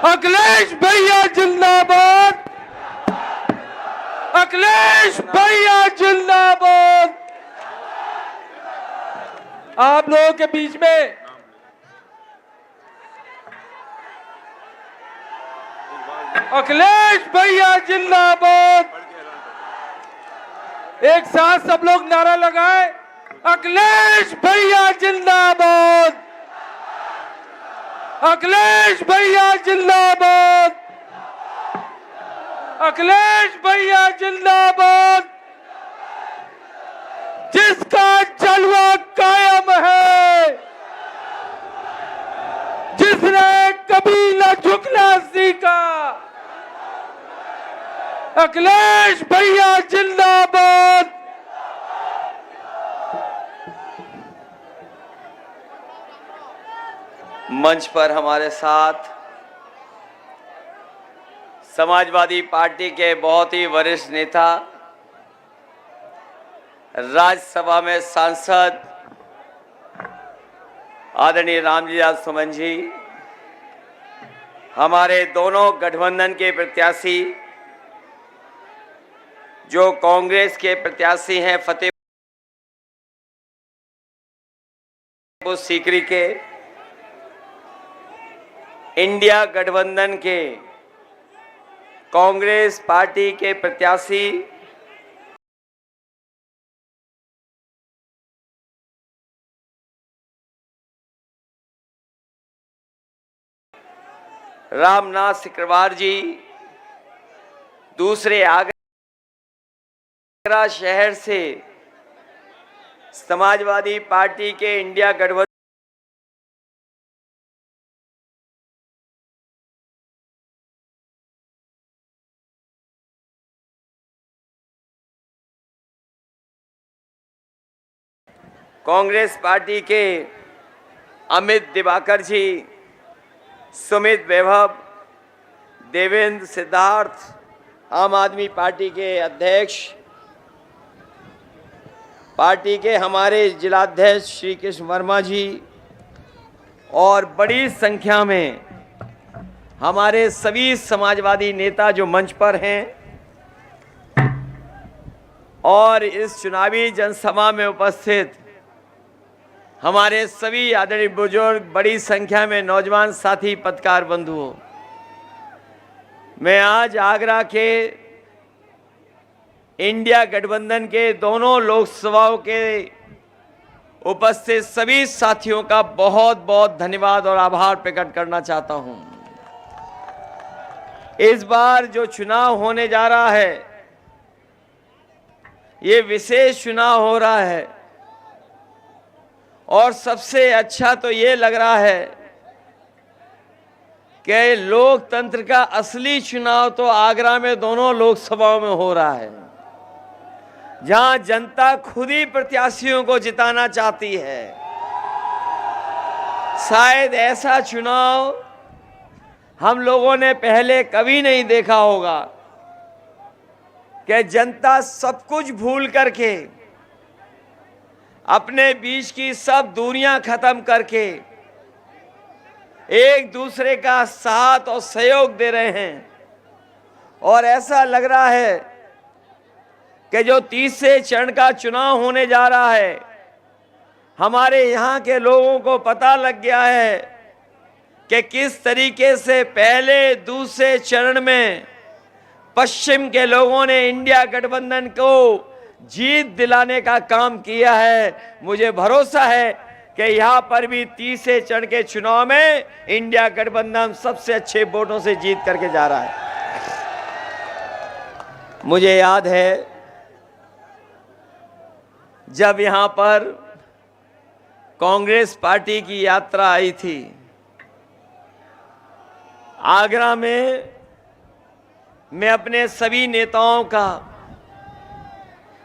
अखिलेश भैया जिंदाबाद, अखिलेश भैया जिंदाबाद। आप लोगों के बीच में अखिलेश भैया जिंदाबाद, एक साथ सब लोग नारा लगाए, अखिलेश भैया जिंदाबाद, अखिलेश भैया जिंदाबाद, अखिलेश भैया जिंदाबाद। जिसका जलवा कायम है, जिसने कभी न झुकना सीखा, अखिलेश भैया जिंदाबाद। मंच पर हमारे साथ समाजवादी पार्टी के बहुत ही वरिष्ठ नेता, राज्यसभा में सांसद आदरणीय रामलीला सुमन जी, हमारे दोनों गठबंधन के प्रत्याशी जो कांग्रेस के प्रत्याशी हैं फतेहपुर सीकरी के, इंडिया गठबंधन के कांग्रेस पार्टी के प्रत्याशी रामनाथ सिकरवार जी, दूसरे आगरा शहर से समाजवादी पार्टी के इंडिया गठबंधन कांग्रेस पार्टी के अमित दिवाकर जी, सुमित वैभव, देवेंद्र सिद्धार्थ, आम आदमी पार्टी के अध्यक्ष, पार्टी के हमारे जिलाध्यक्ष श्री कृष्ण वर्मा जी और बड़ी संख्या में हमारे सभी समाजवादी नेता जो मंच पर हैं और इस चुनावी जनसभा में उपस्थित हमारे सभी आदरणीय बुजुर्ग, बड़ी संख्या में नौजवान साथी पत्रकार बंधुओं, मैं आज आगरा के इंडिया गठबंधन के दोनों लोकसभाओं के उपस्थित सभी साथियों का बहुत बहुत धन्यवाद और आभार प्रकट करना चाहता हूं। इस बार जो चुनाव होने जा रहा है, ये विशेष चुनाव हो रहा है और सबसे अच्छा तो ये लग रहा है कि लोकतंत्र का असली चुनाव तो आगरा में दोनों लोकसभाओं में हो रहा है, जहां जनता खुद ही प्रत्याशियों को जिताना चाहती है। शायद ऐसा चुनाव हम लोगों ने पहले कभी नहीं देखा होगा कि जनता सब कुछ भूल करके, अपने बीच की सब दूरियां खत्म करके एक दूसरे का साथ और सहयोग दे रहे हैं। और ऐसा लग रहा है कि जो तीसरे चरण का चुनाव होने जा रहा है, हमारे यहाँ के लोगों को पता लग गया है कि किस तरीके से पहले दूसरे चरण में पश्चिम के लोगों ने इंडिया गठबंधन को जीत दिलाने का काम किया है। मुझे भरोसा है कि यहाँ पर भी तीसरे चरण के चुनाव में इंडिया गठबंधन सबसे अच्छे वोटों से जीत करके जा रहा है। मुझे याद है जब यहाँ पर कांग्रेस पार्टी की यात्रा आई थी आगरा में, मैं अपने सभी नेताओं का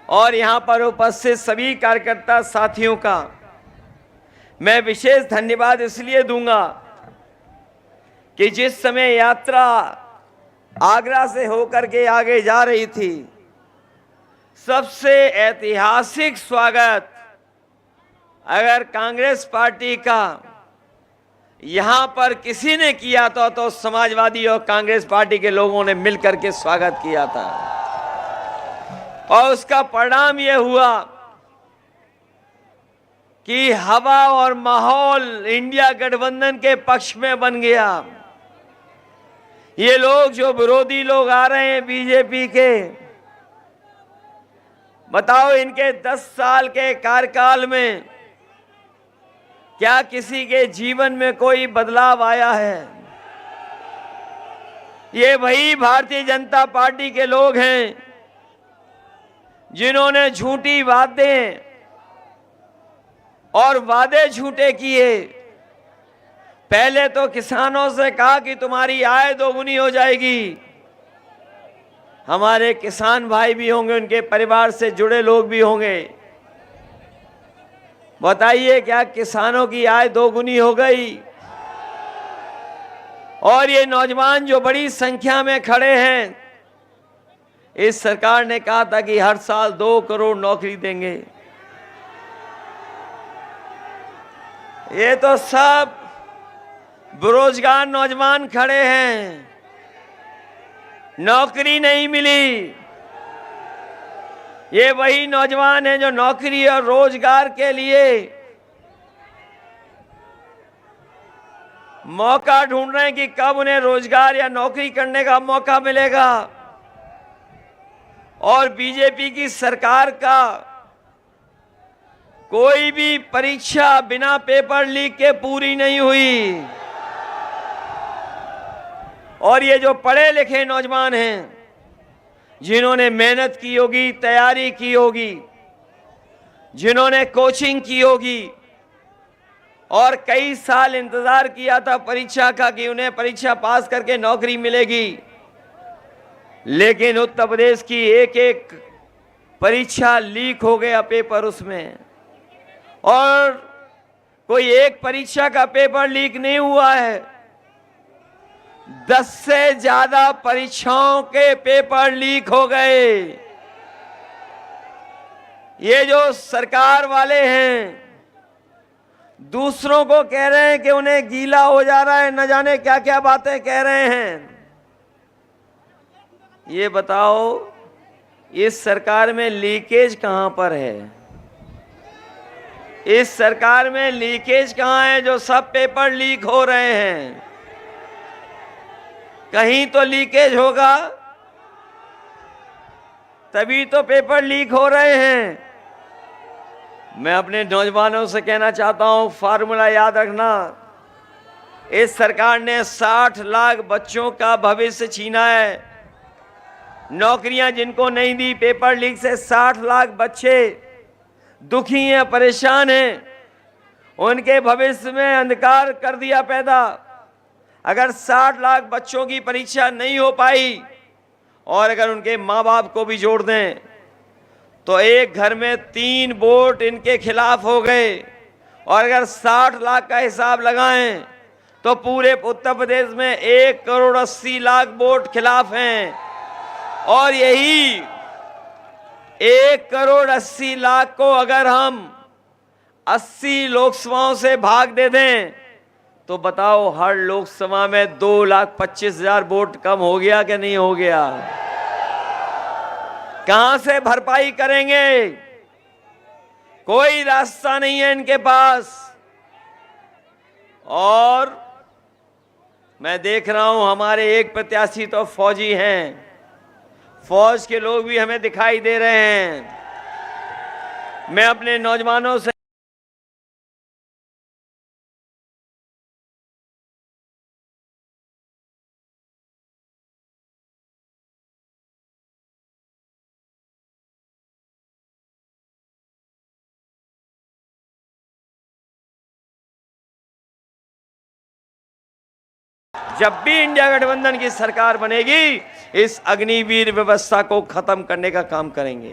और यहाँ पर उपस्थित सभी कार्यकर्ता साथियों का मैं विशेष धन्यवाद इसलिए दूंगा कि जिस समय यात्रा आगरा से होकर के आगे जा रही थी, सबसे ऐतिहासिक स्वागत अगर कांग्रेस पार्टी का यहां पर किसी ने किया था तो समाजवादी और कांग्रेस पार्टी के लोगों ने मिलकर के स्वागत किया था, और उसका परिणाम यह हुआ कि हवा और माहौल इंडिया गठबंधन के पक्ष में बन गया। ये लोग जो विरोधी लोग आ रहे हैं बीजेपी के, बताओ इनके 10 साल के कार्यकाल में क्या किसी के जीवन में कोई बदलाव आया है? ये वही भारतीय जनता पार्टी के लोग हैं जिन्होंने झूठी बातें और वादे झूठे किए। पहले तो किसानों से कहा कि तुम्हारी आय दोगुनी हो जाएगी। हमारे किसान भाई भी होंगे, उनके परिवार से जुड़े लोग भी होंगे। बताइए क्या किसानों की आय दोगुनी हो गई? और ये नौजवान जो बड़ी संख्या में खड़े हैं, इस सरकार ने कहा था कि हर साल 2 करोड़ नौकरी देंगे। ये तो सब बेरोजगार नौजवान खड़े हैं, नौकरी नहीं मिली। ये वही नौजवान हैं जो नौकरी और रोजगार के लिए मौका ढूंढ रहे हैं कि कब उन्हें रोजगार या नौकरी करने का मौका मिलेगा। और बीजेपी की सरकार का कोई भी परीक्षा बिना पेपर लीक के पूरी नहीं हुई। और ये जो पढ़े लिखे नौजवान हैं, जिन्होंने मेहनत की होगी, तैयारी की होगी, जिन्होंने कोचिंग की होगी और कई साल इंतजार किया था परीक्षा का कि उन्हें परीक्षा पास करके नौकरी मिलेगी, लेकिन उत्तर प्रदेश की एक एक परीक्षा लीक हो गया पेपर उसमें। और कोई एक परीक्षा का पेपर लीक नहीं हुआ है, 10 से ज्यादा परीक्षाओं के पेपर लीक हो गए। ये जो सरकार वाले हैं, दूसरों को कह रहे हैं कि उन्हें गीला हो जा रहा है, न जाने क्या क्या बातें कह रहे हैं। ये बताओ इस सरकार में लीकेज कहां पर है? इस सरकार में लीकेज कहां है जो सब पेपर लीक हो रहे हैं? कहीं तो लीकेज होगा, तभी तो पेपर लीक हो रहे हैं। मैं अपने नौजवानों से कहना चाहता हूं, फार्मूला याद रखना। इस सरकार ने 60 लाख बच्चों का भविष्य छीना है। नौकरियां जिनको नहीं दी पेपर लीक से, 60 लाख बच्चे दुखी हैं, परेशान हैं, उनके भविष्य में अंधकार कर दिया पैदा। अगर 60 लाख बच्चों की परीक्षा नहीं हो पाई और अगर उनके माँ बाप को भी जोड़ दें तो एक घर में 3 वोट इनके खिलाफ हो गए। और अगर 60 लाख का हिसाब लगाएं तो पूरे उत्तर प्रदेश में 1 करोड़ 80 लाख वोट खिलाफ हैं। और यही 1 करोड़ 80 लाख को अगर हम 80 लोकसभाओं से भाग दे दें तो बताओ हर लोकसभा में 2,25,000 वोट कम हो गया कि नहीं हो गया? कहां से भरपाई करेंगे? कोई रास्ता नहीं है इनके पास। और मैं देख रहा हूं हमारे एक प्रत्याशी तो फौजी हैं, फौज के लोग भी हमें दिखाई दे रहे हैं। मैं अपने नौजवानों से जब भी इंडिया गठबंधन की सरकार बनेगी, इस अग्निवीर व्यवस्था को खत्म करने का काम करेंगे।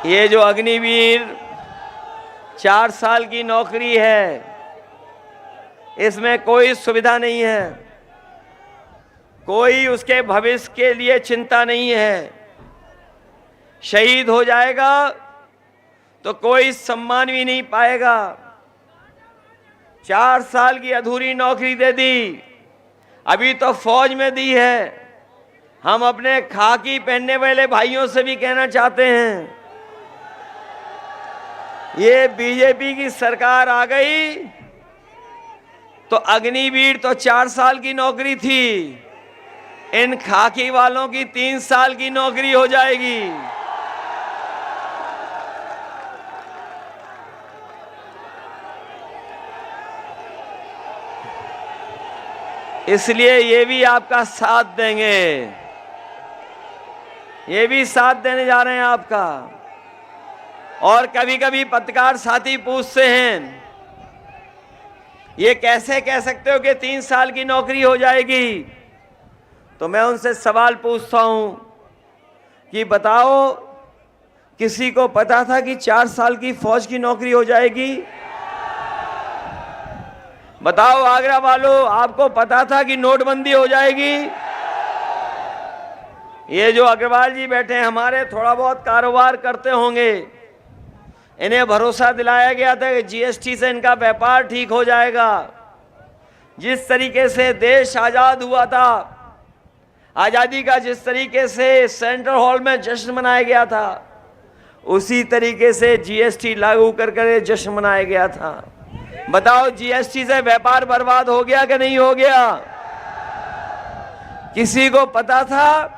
ये जो अग्निवीर 4 साल की नौकरी है, इसमें कोई सुविधा नहीं है, कोई उसके भविष्य के लिए चिंता नहीं है। शहीद हो जाएगा तो कोई सम्मान भी नहीं पाएगा। 4 साल की अधूरी नौकरी दे दी, अभी तो फौज में दी है। हम अपने खाकी पहनने वाले भाइयों से भी कहना चाहते हैं, ये बीजेपी की सरकार आ गई तो अग्निवीर तो 4 साल की नौकरी थी, इन खाकी वालों की 3 साल की नौकरी हो जाएगी। इसलिए ये भी आपका साथ देंगे, ये भी साथ देने जा रहे हैं आपका। और कभी कभी पत्रकार साथी पूछते हैं, ये कैसे कह सकते हो कि 3 साल की नौकरी हो जाएगी? तो मैं उनसे सवाल पूछता हूं कि बताओ, किसी को पता था कि 4 साल की फौज की नौकरी हो जाएगी? बताओ आगरा वालों, आपको पता था कि नोटबंदी हो जाएगी? ये जो अग्रवाल जी बैठे हैं, हमारे थोड़ा बहुत कारोबार करते होंगे, इन्हें भरोसा दिलाया गया था कि जीएसटी से इनका व्यापार ठीक हो जाएगा। जिस तरीके से देश आजाद हुआ था, आजादी का जिस तरीके से सेंट्रल हॉल में जश्न मनाया गया था, उसी तरीके से जीएसटी लागू कर जश्न मनाया गया था। बताओ, जीएसटी से व्यापार बर्बाद हो गया कि नहीं हो गया? किसी को पता था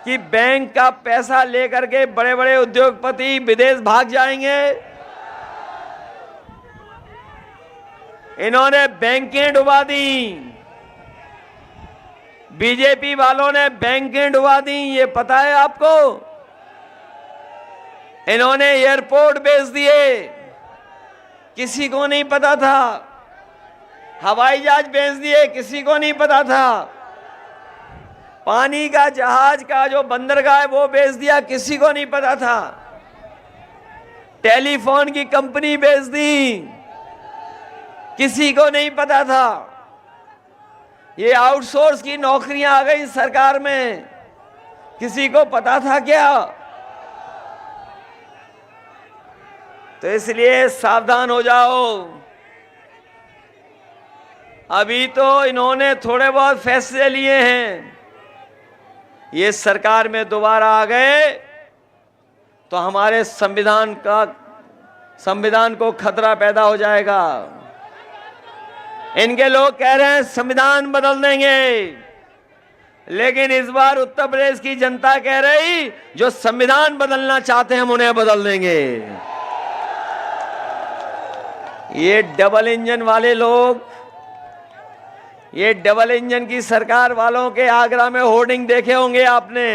कि बैंक का पैसा लेकर के बड़े बड़े उद्योगपति विदेश भाग जाएंगे? इन्होंने बैंकें डुबा दी, बीजेपी वालों ने बैंकें डुबा दी, ये पता है आपको? इन्होंने एयरपोर्ट बेच दिए, किसी को नहीं पता था। हवाई जहाज बेच दिए, किसी को नहीं पता था। पानी का जहाज का जो बंदरगाह है वो बेच दिया, किसी को नहीं पता था। टेलीफोन की कंपनी बेच दी, किसी को नहीं पता था। ये आउटसोर्स की नौकरियां आ गई सरकार में, किसी को पता था क्या? तो इसलिए सावधान हो जाओ। अभी तो इन्होंने थोड़े बहुत फैसले लिए हैं, ये सरकार में दोबारा आ गए तो हमारे संविधान को खतरा पैदा हो जाएगा। इनके लोग कह रहे हैं संविधान बदल देंगे, लेकिन इस बार उत्तर प्रदेश की जनता कह रही, जो संविधान बदलना चाहते हैं हम उन्हें बदल देंगे। ये डबल इंजन वाले लोग, ये डबल इंजन की सरकार वालों के आगरा में होर्डिंग देखे होंगे आपने।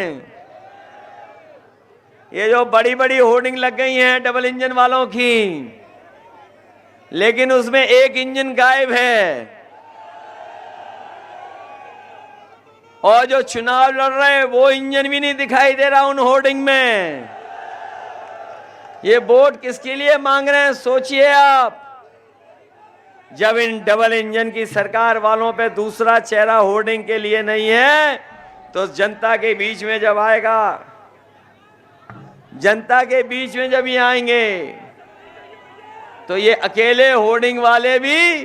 ये जो बड़ी बड़ी होर्डिंग लग गई हैं डबल इंजन वालों की, लेकिन उसमें एक इंजन गायब है। और जो चुनाव लड़ रहे हैं वो इंजन भी नहीं दिखाई दे रहा उन होर्डिंग में। ये वोट किसके लिए मांग रहे हैं, सोचिए आप। जब इन डबल इंजन की सरकार वालों पे दूसरा चेहरा होर्डिंग के लिए नहीं है, तो जनता के बीच में जब आएगा, जनता के बीच में जब ये आएंगे, तो ये अकेले होर्डिंग वाले भी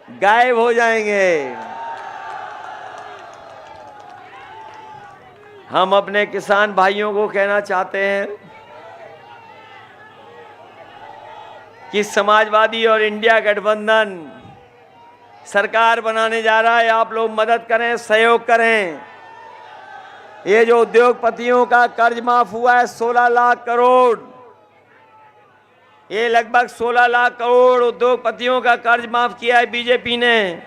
गायब हो जाएंगे। हम अपने किसान भाइयों को कहना चाहते हैं कि समाजवादी और इंडिया गठबंधन सरकार बनाने जा रहा है, आप लोग मदद करें, सहयोग करें। ये जो उद्योगपतियों का कर्ज माफ हुआ है 16 लाख करोड़, ये लगभग 16 लाख करोड़ उद्योगपतियों का कर्ज माफ किया है बीजेपी ने।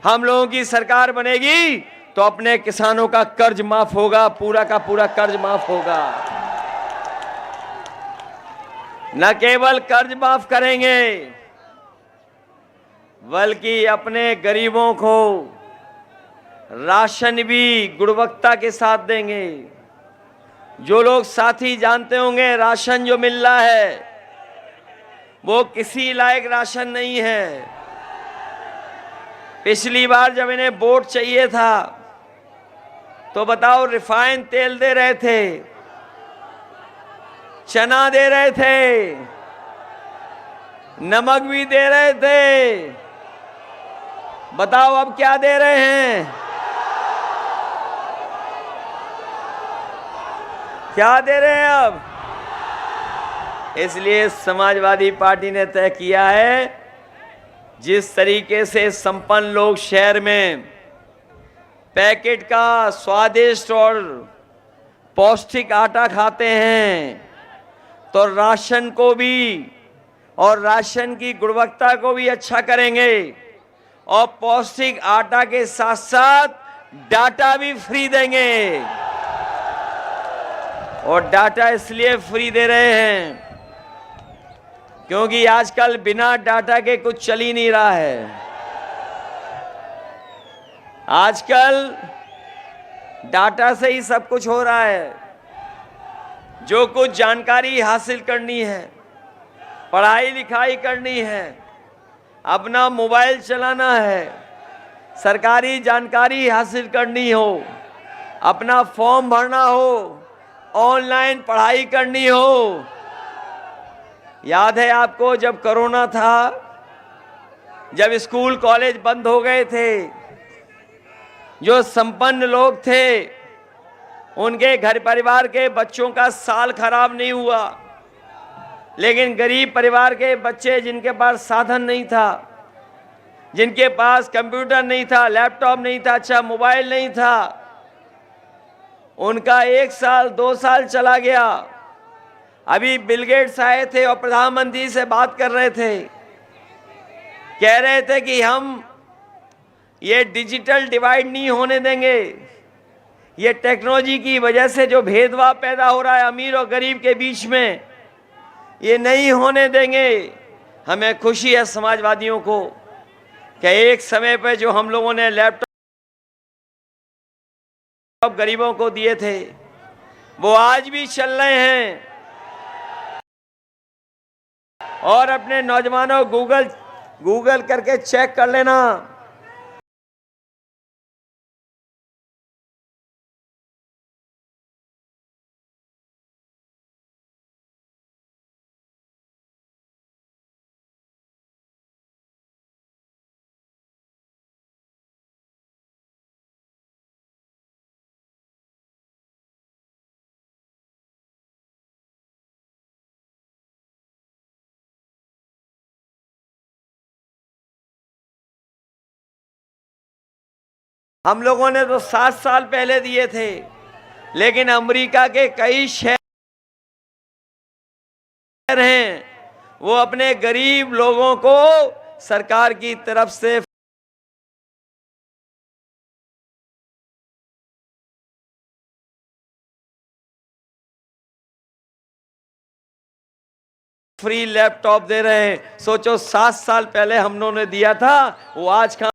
हम लोगों की सरकार बनेगी तो अपने किसानों का कर्ज माफ होगा, पूरा का पूरा कर्ज माफ होगा। न केवल कर्ज माफ करेंगे, बल्कि अपने गरीबों को राशन भी गुणवत्ता के साथ देंगे। जो लोग साथी जानते होंगे, राशन जो मिल रहा है वो किसी लायक राशन नहीं है। पिछली बार जब इन्हें वोट चाहिए था तो बताओ, रिफाइंड तेल दे रहे थे, चना दे रहे थे, नमक भी दे रहे थे। बताओ अब क्या दे रहे हैं? क्या दे रहे हैं अब? इसलिए समाजवादी पार्टी ने तय किया है, जिस तरीके से संपन्न लोग शहर में पैकेट का स्वादिष्ट और पौष्टिक आटा खाते हैं, तो राशन को भी और राशन की गुणवत्ता को भी अच्छा करेंगे और पौष्टिक आटा के साथ साथ डाटा भी फ्री देंगे। और डाटा इसलिए फ्री दे रहे हैं क्योंकि आजकल बिना डाटा के कुछ चल ही नहीं रहा है। आजकल डाटा से ही सब कुछ हो रहा है। जो कुछ जानकारी हासिल करनी है, पढ़ाई लिखाई करनी है, अपना मोबाइल चलाना है, सरकारी जानकारी हासिल करनी हो, अपना फॉर्म भरना हो, ऑनलाइन पढ़ाई करनी हो। याद है आपको जब कोरोना था, जब स्कूल कॉलेज बंद हो गए थे, जो संपन्न लोग थे उनके घर परिवार के बच्चों का साल खराब नहीं हुआ, लेकिन गरीब परिवार के बच्चे जिनके पास साधन नहीं था, जिनके पास कंप्यूटर नहीं था, लैपटॉप नहीं था, अच्छा मोबाइल नहीं था, उनका 1 साल 2 साल चला गया। अभी बिल गेट्स आए थे और प्रधानमंत्री से बात कर रहे थे, कह रहे थे कि हम ये डिजिटल डिवाइड नहीं होने देंगे। ये टेक्नोलॉजी की वजह से जो भेदभाव पैदा हो रहा है अमीर और गरीब के बीच में, ये नहीं होने देंगे। हमें खुशी है समाजवादियों को कि एक समय पर जो हम लोगों ने लैपटॉप गरीबों को दिए थे, वो आज भी चल रहे हैं। और अपने नौजवानों गूगल करके चेक कर लेना, हम लोगों ने तो 7 साल पहले दिए थे, लेकिन अमेरिका के कई शहर हैं, वो अपने गरीब लोगों को सरकार की तरफ से फ्री लैपटॉप दे रहे हैं। सोचो 7 साल पहले हम लोगों ने दिया था, वो आज का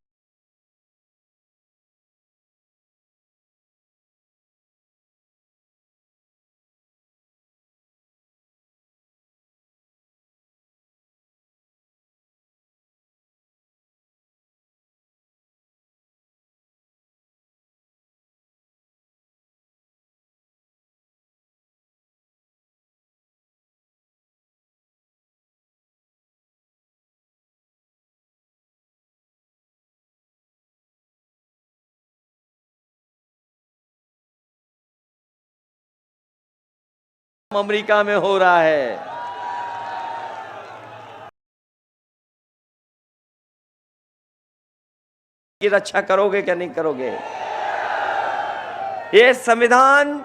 अमेरिका में हो रहा है। की रक्षा करोगे क्या नहीं करोगे? ये संविधान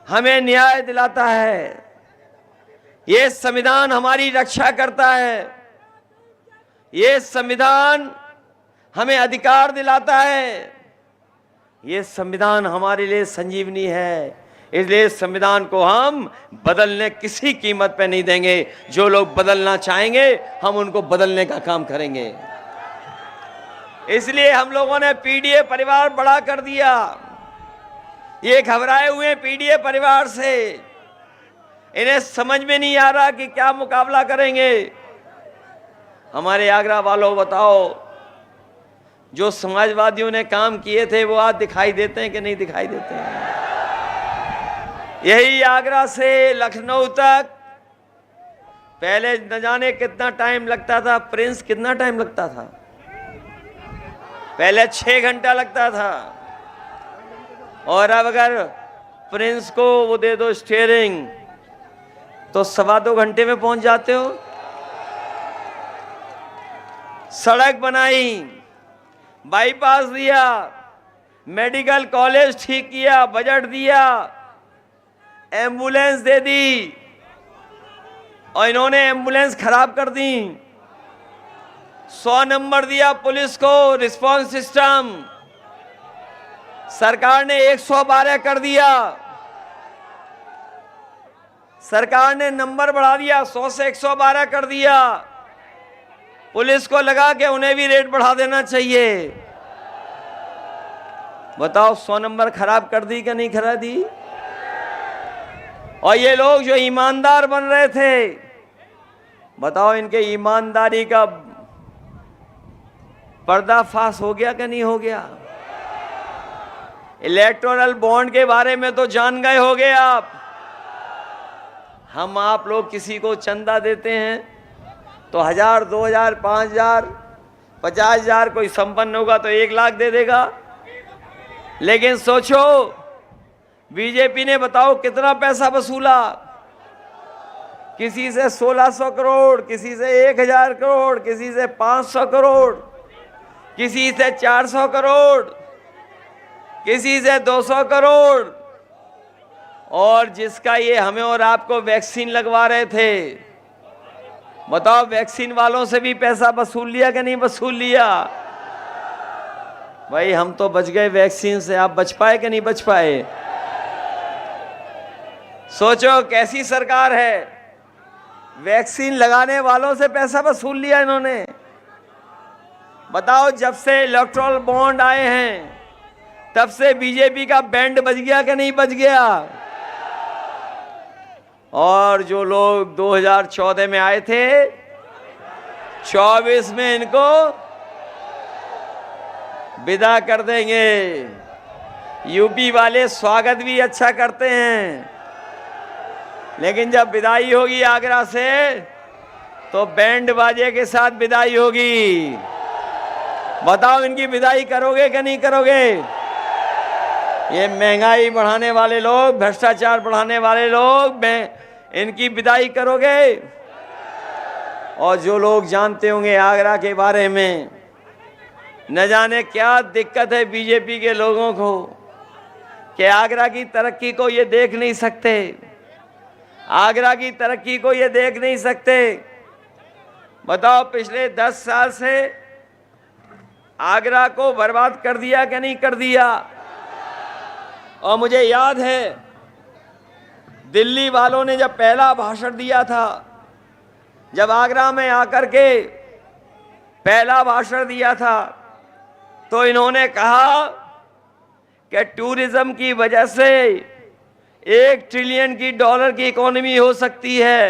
हमें न्याय दिलाता है, ये संविधान हमारी रक्षा करता है, ये संविधान हमें अधिकार दिलाता है, ये संविधान हमारे लिए संजीवनी है। इसलिए संविधान को हम बदलने किसी कीमत पे नहीं देंगे। जो लोग बदलना चाहेंगे हम उनको बदलने का काम करेंगे। इसलिए हम लोगों ने पीडीए परिवार बड़ा कर दिया। ये घबराए हुए पीडीए परिवार से, इन्हें समझ में नहीं आ रहा कि क्या मुकाबला करेंगे। हमारे आगरा वालों बताओ, जो समाजवादियों ने काम किए थे वो आज दिखाई देते हैं कि नहीं दिखाई देते हैं? यही आगरा से लखनऊ तक पहले न जाने कितना टाइम लगता था। प्रिंस, कितना टाइम लगता था? पहले 6 घंटा लगता था, और अब अगर प्रिंस को वो दे दो स्टीयरिंग तो 2.25 घंटे में पहुंच जाते हो। सड़क बनाई, बाईपास दिया, मेडिकल कॉलेज ठीक किया, बजट दिया, एम्बुलेंस दे दी, और इन्होंने एम्बुलेंस खराब कर दी। 100 नंबर दिया पुलिस को, रिस्पांस सिस्टम। सरकार ने 112 कर दिया। सरकार ने नंबर बढ़ा दिया, 100 से 112 कर दिया। पुलिस को लगा कि उन्हें भी रेट बढ़ा देना चाहिए। बताओ, 100 नंबर खराब कर दी कि नहीं खरा दी? और ये लोग जो ईमानदार बन रहे थे, बताओ इनके ईमानदारी का पर्दाफाश हो गया कि नहीं हो गया? इलेक्टोरल बॉन्ड के बारे में तो जान गए होगे आप। हम आप लोग किसी को चंदा देते हैं तो 1000, 2000, 5000, 50,000, कोई संपन्न होगा तो 1 लाख दे देगा। लेकिन सोचो, बीजेपी ने बताओ कितना पैसा वसूला। किसी से 1600 करोड़, किसी से 1000 करोड़, किसी से 500 करोड़, किसी से 400 करोड़, किसी से 200 करोड़। और जिसका ये हमें और आपको वैक्सीन लगवा रहे थे, बताओ वैक्सीन वालों से भी पैसा वसूल लिया कि नहीं वसूल लिया? भाई हम तो बच गए वैक्सीन से, आप बच पाए कि नहीं बच पाए? सोचो कैसी सरकार है, वैक्सीन लगाने वालों से पैसा वसूल लिया इन्होंने। बताओ, जब से इलेक्टोरल बॉन्ड आए हैं तब से बीजेपी का बैंड बज गया कि नहीं बज गया? और जो लोग 2014 में आए थे, 24 में इनको विदा कर देंगे। यूपी वाले स्वागत भी अच्छा करते हैं, लेकिन जब विदाई होगी आगरा से तो बैंड बाजे के साथ विदाई होगी। बताओ इनकी विदाई करोगे कि नहीं करोगे? ये महंगाई बढ़ाने वाले लोग, भ्रष्टाचार बढ़ाने वाले लोग, इनकी विदाई करोगे? और जो लोग जानते होंगे आगरा के बारे में, न जाने क्या दिक्कत है बीजेपी के लोगों को कि आगरा की तरक्की को ये देख नहीं सकते। आगरा की तरक्की को ये देख नहीं सकते। बताओ, पिछले 10 साल से आगरा को बर्बाद कर दिया कि नहीं कर दिया? और मुझे याद है दिल्ली वालों ने जब पहला भाषण दिया था, जब आगरा में आकर के पहला भाषण दिया था, तो इन्होंने कहा कि टूरिज्म की वजह से $1 ट्रिलियन की डॉलर की इकोनॉमी हो सकती है।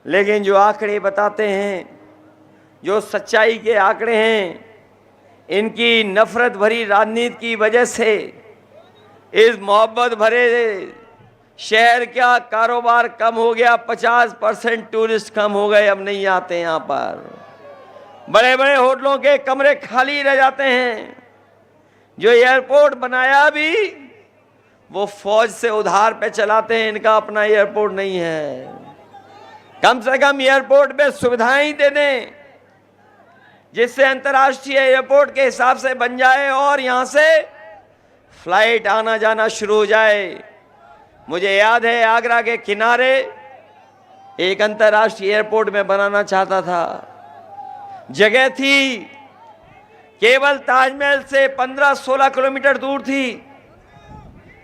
लेकिन जो आंकड़े बताते हैं, जो सच्चाई के आंकड़े हैं, इनकी नफरत भरी राजनीति की वजह से इस मोहब्बत भरे शहर का कारोबार कम हो गया। 50% टूरिस्ट कम हो गए, अब नहीं आते यहाँ पर। बड़े बड़े होटलों के कमरे खाली रह जाते हैं। जो एयरपोर्ट बनाया भी वो फौज से उधार पे चलाते हैं, इनका अपना एयरपोर्ट नहीं है। कम से कम एयरपोर्ट में सुविधाएं ही दे दें जिससे अंतर्राष्ट्रीय एयरपोर्ट के हिसाब से बन जाए और यहां से फ्लाइट आना जाना शुरू हो जाए। मुझे याद है आगरा के किनारे एक अंतर्राष्ट्रीय एयरपोर्ट में बनाना चाहता था। जगह थी केवल ताजमहल से 15-16 किलोमीटर दूर थी,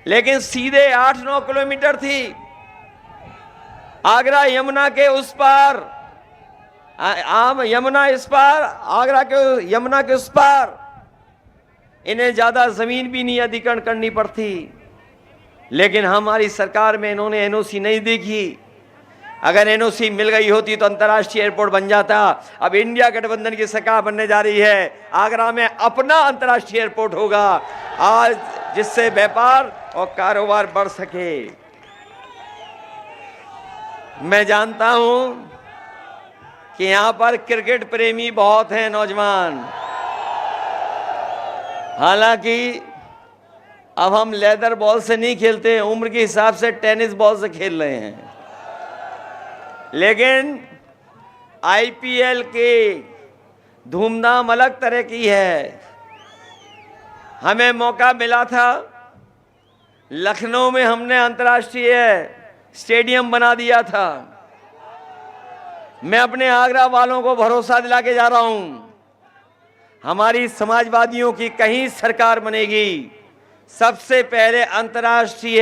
लेकिन सीधे 8-9 किलोमीटर थी। आगरा यमुना के उस पार, यमुना इस पार, आगरा के यमुना के उस पार। इन्हें ज्यादा जमीन भी नहीं अधिग्रहण करनी पड़ती, लेकिन हमारी सरकार में इन्होंने एनओसी नहीं देखी। अगर एनओसी मिल गई होती तो अंतर्राष्ट्रीय एयरपोर्ट बन जाता। अब इंडिया गठबंधन की सरकार बनने जा रही है, आगरा में अपना अंतर्राष्ट्रीय एयरपोर्ट होगा आज, जिससे व्यापार और कारोबार बढ़ सके। मैं जानता हूं कि यहां पर क्रिकेट प्रेमी बहुत हैं नौजवान। हालांकि अब हम लेदर बॉल से नहीं खेलते, उम्र के हिसाब से टेनिस बॉल से खेल रहे हैं। लेकिन आईपीएल की धूमधाम अलग तरह की है। हमें मौका मिला था, लखनऊ में हमने अंतर्राष्ट्रीय स्टेडियम बना दिया था। मैं अपने आगरा वालों को भरोसा दिला के जा रहा हूं, हमारी समाजवादियों की कहीं सरकार बनेगी, सबसे पहले अंतर्राष्ट्रीय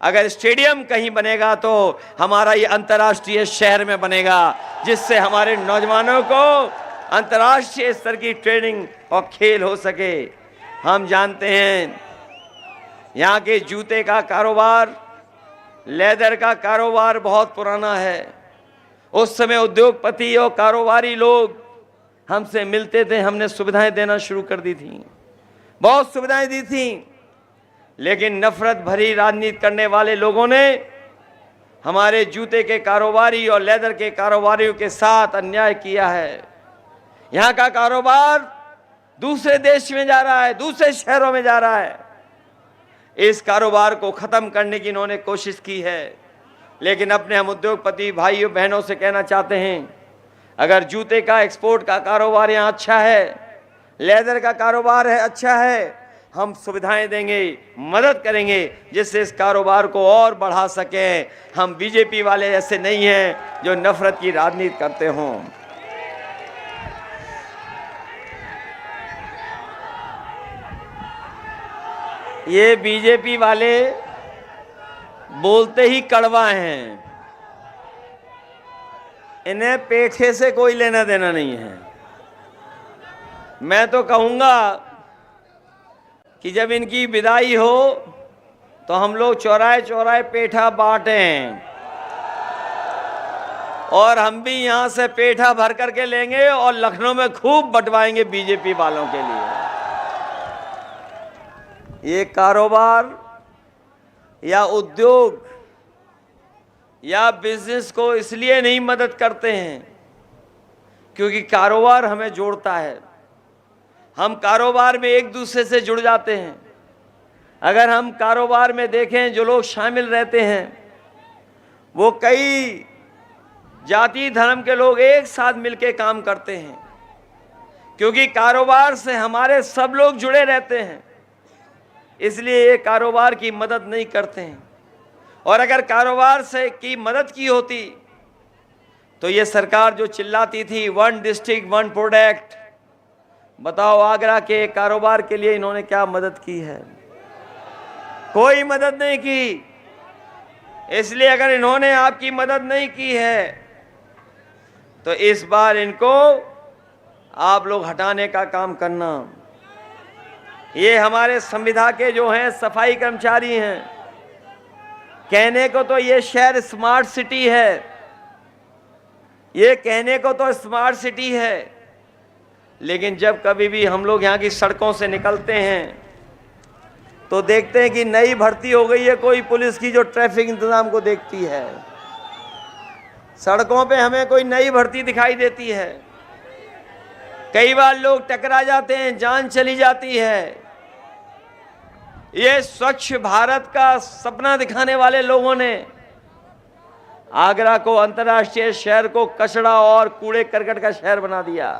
अगर स्टेडियम कहीं बनेगा तो हमारा ये अंतर्राष्ट्रीय शहर में बनेगा, जिससे हमारे नौजवानों को अंतर्राष्ट्रीय स्तर की ट्रेनिंग और खेल हो सके। हम जानते हैं यहाँ के जूते का कारोबार, लेदर का कारोबार बहुत पुराना है। उस समय उद्योगपति और कारोबारी लोग हमसे मिलते थे, हमने सुविधाएं देना शुरू कर दी थी, बहुत सुविधाएं दी थी। लेकिन नफरत भरी राजनीति करने वाले लोगों ने हमारे जूते के कारोबारी और लेदर के कारोबारियों के साथ अन्याय किया है। यहाँ का कारोबार दूसरे देश में जा रहा है, दूसरे शहरों में जा रहा है। इस कारोबार को खत्म करने की इन्होंने कोशिश की है। लेकिन अपने हम उद्योगपति भाइयों बहनों से कहना चाहते हैं, अगर जूते का एक्सपोर्ट का कारोबार यहाँ अच्छा है, लेदर का कारोबार है अच्छा है, हम सुविधाएं देंगे, मदद करेंगे, जिससे इस कारोबार को और बढ़ा सकें। हम बीजेपी वाले ऐसे नहीं हैं जो नफरत की राजनीति करते हों। ये बीजेपी वाले बोलते ही कड़वा हैं, इन्हें पेठे से कोई लेना देना नहीं है। मैं तो कहूंगा कि जब इनकी विदाई हो तो हम लोग चौराहे चौराहे पेठा बांटें, और हम भी यहां से पेठा भर करके लेंगे और लखनऊ में खूब बंटवाएंगे बीजेपी वालों के लिए। ये कारोबार या उद्योग या बिजनेस को इसलिए नहीं मदद करते हैं क्योंकि कारोबार हमें जोड़ता है। हम कारोबार में एक दूसरे से जुड़ जाते हैं। अगर हम कारोबार में देखें, जो लोग शामिल रहते हैं वो कई जाति धर्म के लोग एक साथ मिलकर काम करते हैं, क्योंकि कारोबार से हमारे सब लोग जुड़े रहते हैं, इसलिए ये कारोबार की मदद नहीं करते हैं। और अगर कारोबार से की मदद की होती तो ये सरकार जो चिल्लाती थी 1 डिस्ट्रिक्ट 1 प्रोडक्ट, बताओ आगरा के कारोबार के लिए इन्होंने क्या मदद की है? कोई मदद नहीं की। इसलिए अगर इन्होंने आपकी मदद नहीं की है तो इस बार इनको आप लोग हटाने का काम करना। ये हमारे संविदा के जो हैं सफाई कर्मचारी हैं, कहने को तो ये शहर स्मार्ट सिटी है, ये कहने को तो स्मार्ट सिटी है, लेकिन जब कभी भी हम लोग यहाँ की सड़कों से निकलते हैं तो देखते हैं कि नई भर्ती हो गई है कोई पुलिस की जो ट्रैफिक इंतजाम को देखती है। सड़कों पे हमें कोई नई भर्ती दिखाई देती है, कई बार लोग टकरा जाते हैं, जान चली जाती है। ये स्वच्छ भारत का सपना दिखाने वाले लोगों ने आगरा को अंतर्राष्ट्रीय शहर को कचरा और कूड़े करकट का शहर बना दिया।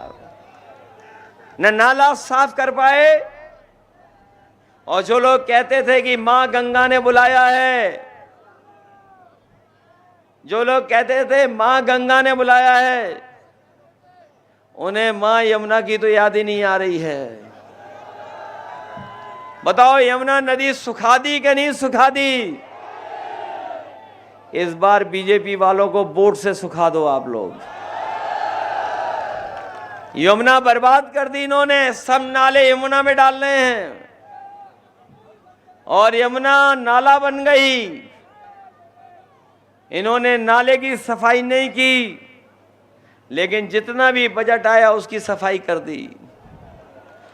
न नाला साफ कर पाए, और जो लोग कहते थे कि मां गंगा ने बुलाया है, जो लोग कहते थे मां गंगा ने बुलाया है, उन्हें मां यमुना की तो याद ही नहीं आ रही है। बताओ यमुना नदी सुखा दी कि नहीं सुखा दी? इस बार बीजेपी वालों को वोट से सुखा दो आप लोग। यमुना बर्बाद कर दी इन्होंने, सब नाले यमुना में डाल रहे हैं और यमुना नाला बन गई। इन्होंने नाले की सफाई नहीं की, लेकिन जितना भी बजट आया उसकी सफाई कर दी।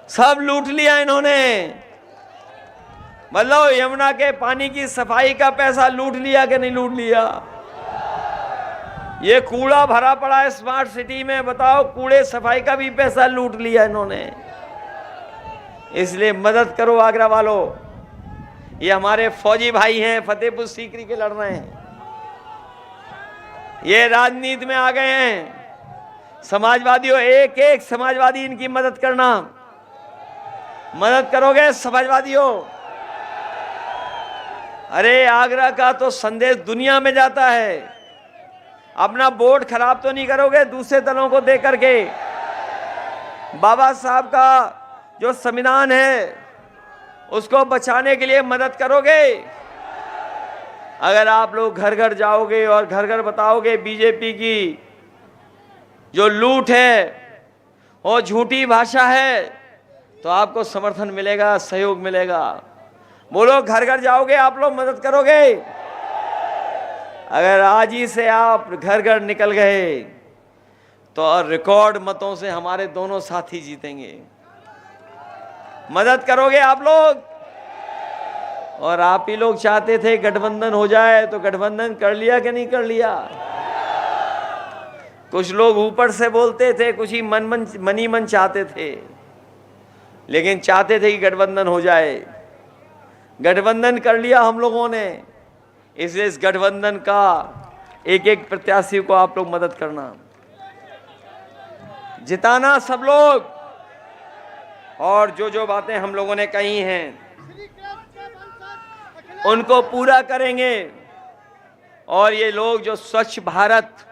सब लूट लिया इन्होंने, मतलब यमुना के पानी की सफाई का पैसा लूट लिया कि नहीं लूट लिया? ये कूड़ा भरा पड़ा है स्मार्ट सिटी में, बताओ कूड़े सफाई का भी पैसा लूट लिया इन्होंने। इसलिए मदद करो आगरा वालों। ये हमारे फौजी भाई हैं, फतेहपुर सीकरी के लड़ रहे हैं, ये राजनीति में आ गए हैं। समाजवादियों, एक एक समाजवादी इनकी मदद करना, मदद करोगे समाजवादियों? अरे आगरा का तो संदेश दुनिया में जाता है। अपना बोर्ड खराब तो नहीं करोगे दूसरे दलों को दे करके? बाबा साहब का जो संविधान है उसको बचाने के लिए मदद करोगे? अगर आप लोग घर घर जाओगे और घर घर बताओगे बीजेपी की जो लूट है और झूठी भाषा है, तो आपको समर्थन मिलेगा, सहयोग मिलेगा। बोलो, घर घर जाओगे आप लोग, मदद करोगे? अगर आज ही से आप घर घर निकल गए तो रिकॉर्ड मतों से हमारे दोनों साथी जीतेंगे। मदद करोगे आप लोग? और आप ही लोग चाहते थे गठबंधन हो जाए, तो गठबंधन कर लिया कि नहीं कर लिया? कुछ लोग ऊपर से बोलते थे, कुछ ही मनी मन चाहते थे, लेकिन चाहते थे कि गठबंधन हो जाए। गठबंधन कर लिया हम लोगों ने। इसलिए इस गठबंधन का एक एक प्रत्याशी को आप लोग मदद करना, जिताना सब लोग। और जो जो बातें हम लोगों ने कही हैं उनको पूरा करेंगे। और ये लोग जो स्वच्छ भारत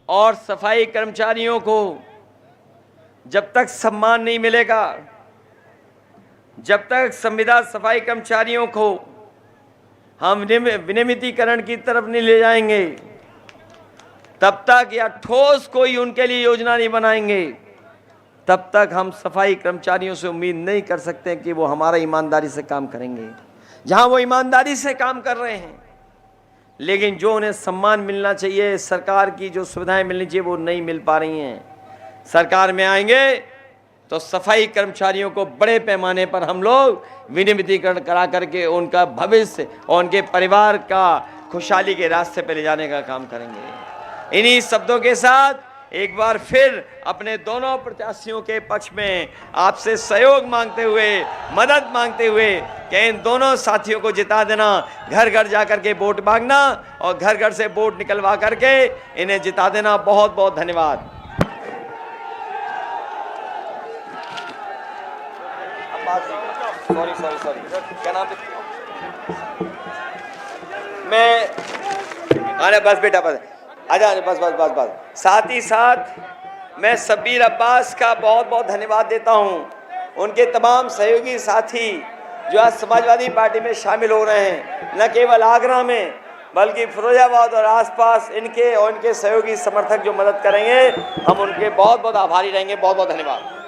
और सफाई कर्मचारियों को जब तक सम्मान नहीं मिलेगा, जब तक संविदा सफाई कर्मचारियों को हम विनियमितीकरण की तरफ नहीं ले जाएंगे, तब तक या ठोस कोई उनके लिए योजना नहीं बनाएंगे, तब तक हम सफाई कर्मचारियों से उम्मीद नहीं कर सकते कि वो हमारा ईमानदारी से काम करेंगे। जहां वो ईमानदारी से काम कर रहे हैं, लेकिन जो उन्हें सम्मान मिलना चाहिए, सरकार की जो सुविधाएं मिलनी चाहिए, वो नहीं मिल पा रही हैं। सरकार में आएंगे तो सफाई कर्मचारियों को बड़े पैमाने पर हम लोग विनियमितीकरण करा करके उनका भविष्य और उनके परिवार का खुशहाली के रास्ते पर ले जाने का काम करेंगे। इन्हीं शब्दों के साथ एक बार फिर अपने दोनों प्रत्याशियों के पक्ष में आपसे सहयोग मांगते हुए, मदद मांगते हुए कि इन दोनों साथियों को जिता देना, घर घर जाकर के वोट मांगना और घर घर से वोट निकलवा करके इन्हें जिता देना। बहुत बहुत धन्यवाद। सॉरी क्या नाम? मैं अरे बस बेटा बस आजा, बस। साथ ही साथ मैं शब्बीर अब्बास का बहुत बहुत धन्यवाद देता हूं। उनके तमाम सहयोगी साथी जो आज समाजवादी पार्टी में शामिल हो रहे हैं, न केवल आगरा में बल्कि फिरोजाबाद और आसपास इनके और इनके सहयोगी समर्थक जो मदद करेंगे, हम उनके बहुत बहुत आभारी रहेंगे। बहुत बहुत धन्यवाद।